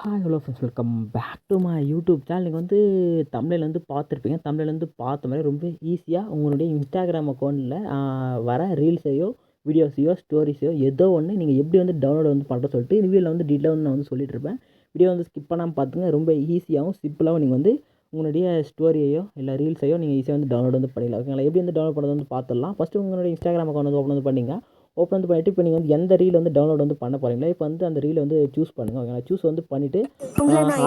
Hi hello friends, welcome back to my YouTube channel. நீங்கள் வந்து தமிழ்லேருந்து பார்த்துருப்பீங்க. தமிழ்லேருந்து பார்த்த மாதிரி ரொம்ப ஈஸியாக உங்களுடைய இன்ஸ்டாகிராம் அக்கௌண்ட்டில் வர ரீல்ஸையோ வீடியோஸையோ ஸ்டோரிஸையோ ஏதோ ஒன்று நீங்கள் எப்படி வந்து டவுன்லோட் வந்து பண்ணுற சொல்லிட்டு ரிவியூவில் வந்து டீட்டெயிலாக நான் வந்து சொல்லிட்டு இருப்பேன். வீடியோ வந்து ஸ்கிப் பண்ணாமல் பார்த்துங்க. ரொம்ப ஈஸியாகவும் சிம்பிளாகவும் நீங்கள் வந்து உங்களுடைய ஸ்டோரியையோ இல்லை ரீல்ஸையோ நீங்கள் ஈஸியாக வந்து டவுன்லோட் வந்து பண்ணிடலாம். ஓகேங்களா? எப்படி வந்து டவுன்லோட் பண்ணுறது வந்து பார்த்துடலாம். ஃபஸ்ட்டு உங்களுடைய இன்ஸ்டாகிராம் அக்கௌண்ட் வந்து ஓப்பன் வந்து பண்ணிங்க. ஓப்பன் வந்து பண்ணிவிட்டு இப்போ நீங்கள் வந்து எந்த ரீல் வந்து டவுன்லோட் வந்து பண்ண போகிறீங்களோ இப்போ வந்து அந்த ரீலை வந்து சூஸ் பண்ணுங்கள். ஓகேங்களா? சூஸ் வந்து பண்ணிவிட்டு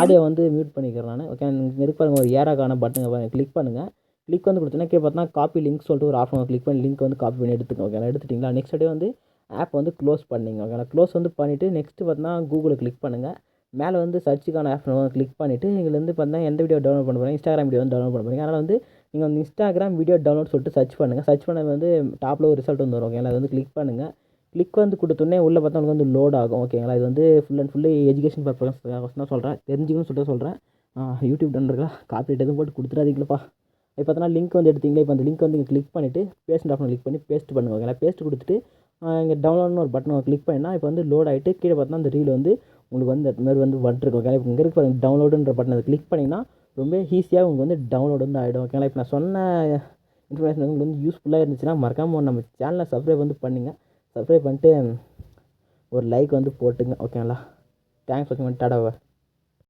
ஆடியோ வந்து மியூட் பண்ணிக்கிறேன் நான். ஓகே, இங்கே இருக்கு பாருங்க, ஒரு ஏரோக்கான பட்டனை கிளிக் பண்ணுங்கள். கிளிக் வந்து கொடுத்தோன்னா கீழே பார்த்தீங்கன்னா காப்பி லிங்க் சொல்லிட்டு ஒரு ஆப்ஷன் கிளிக் பண்ணி லிங்க் வந்து காப்பி பண்ணி எடுத்துக்கோங்க. ஓகேங்களா? எடுத்துட்டிங்களா? நெக்ஸ்ட் டே வந்து ஆப் வந்து க்ளோஸ் பண்ணிங்க. ஓகேங்களா? க்ளோஸ் வந்து பண்ணிவிட்டு நெக்ஸ்ட்டு பார்த்தீங்கன்னா கூகுளில் கிளிக் பண்ணுங்கள். மேலே வந்து சர்ச்சுக்கான ஆப்ஷன் கிளிக் பண்ணிவிட்டு இதில் வந்து பார்த்தீங்கன்னா எந்த வீடியோ டவுன்லோட் பண்ண போகிறீங்க, இன்ஸ்டாகிராம் வீடியோ வந்து டவுன்லோட் பண்ண போகிறீங்க. அதனால் வந்து நீங்கள் வந்து இன்ஸ்டாகிராம் வீடியோ டவுன்லோட் சொல்லிட்டு சர்ச் பண்ணுங்கள். சர்ச் பண்ணது வந்து டாப்பில் ஒரு ரிசல்ட் வந்து வரும். ஓகேங்களா? அது வந்து கிளிக் பண்ணுங்கள். கிளிக் வந்து கொடுத்தோன்னே உள்ளே பார்த்தா உங்களுக்கு வந்து லோட் ஆகும். ஓகேங்களா? இது வந்து full and full education purpose தான் சொல்கிறேன், தெரிஞ்சுக்கணும்னு சொல்லிட்டு சொல்கிறேன். யூடியூப் நண்பர்களா, காப்பிரைட் எதுவும் போட்டு கொடுத்துடாதீங்களப்பா. இப்போ பார்த்தோன்னா லிங்க் வந்து எடுத்தீங்களா, இப்போ அந்த லிங்க் வந்து கிளிக் பண்ணிவிட்டு பேஸ்ட் ஆப்ஷன் கிளிக் பண்ணி பேஸ்ட் பண்ணுங்க. ஓகேங்களா? பேஸ்ட் கொடுத்துட்டு இங்கே டவுன்லோட்னு ஒரு பட்டன் கிளிக் பண்ணினா இப்போ வந்து லோட் ஆகிட்டு கீழே பார்த்தோன்னா அந்த ரீல் வந்து உங்களுக்கு வந்து அது மாதிரி வந்து வந்துருக்கு. ஓகேங்களா? இப்போ இங்கே இருக்க டவுன்லோடுன்ற பட்டன் அதை கிளிக் பண்ணிங்கன்னா ரொம்ப ஈஸியாக உங்களுக்கு வந்து டவுன்லோட் வந்து ஆகிடும். ஓகேங்களா? இப்போ நான் சொன்ன இன்ஃபர்மேஷன் உங்களுக்கு வந்து யூஸ்ஃபுல்லாக இருந்துச்சுன்னா மறக்காமல் நம்ம சேனலை சப்ஸ்கிரைப் வந்து பண்ணுங்கள். சப்ஸ்கிரைப் பண்ணிட்டு ஒரு லைக் வந்து போட்டுங்க. ஓகேங்களா? தேங்க்ஸ். ஓகே, டாடா.